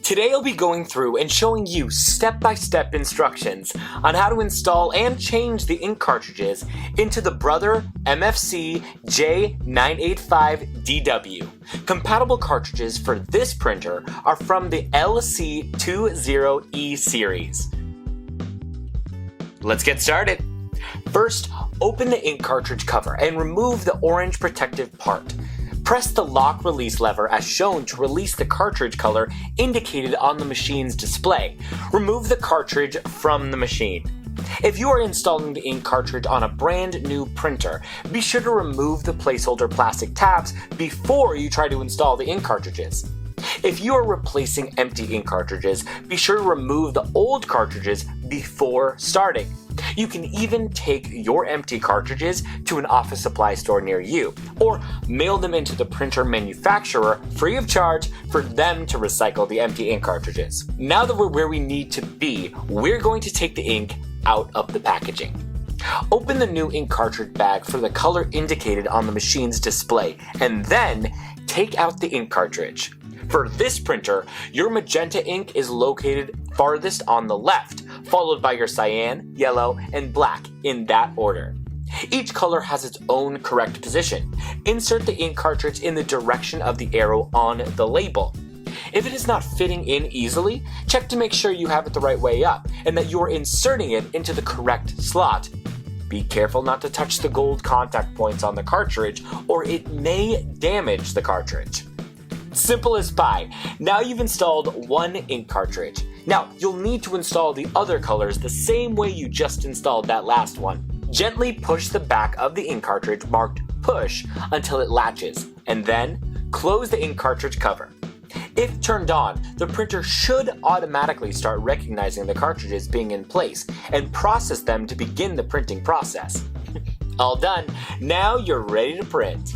Today I'll be going through and showing you step-by-step instructions on how to install and change the ink cartridges into the Brother MFC-J985DW. Compatible cartridges for this printer are from the LC20E series. Let's get started. First, open the ink cartridge cover and remove the orange protective part. Press the lock release lever as shown to release the cartridge color indicated on the machine's display. Remove the cartridge from the machine. If you are installing the ink cartridge on a brand new printer, be sure to remove the placeholder plastic tabs before you try to install the ink cartridges. If you are replacing empty ink cartridges, be sure to remove the old cartridges before starting. You can even take your empty cartridges to an office supply store near you, or mail them into the printer manufacturer free of charge for them to recycle the empty ink cartridges. Now that we're where we need to be, we're going to take the ink out of the packaging. Open the new ink cartridge bag for the color indicated on the machine's display, and then take out the ink cartridge. For this printer, your magenta ink is located farthest on the left, followed by your cyan, yellow, and black in that order. Each color has its own correct position. Insert the ink cartridge in the direction of the arrow on the label. If it is not fitting in easily, check to make sure you have it the right way up and that you are inserting it into the correct slot. Be careful not to touch the gold contact points on the cartridge or it may damage the cartridge. Simple as pie. Now you've installed one ink cartridge. Now you'll need to install the other colors the same way you just installed that last one. Gently push the back of the ink cartridge marked push until it latches, and then close the ink cartridge cover. If turned on, the printer should automatically start recognizing the cartridges being in place and process them to begin the printing process. All done. Now you're ready to print.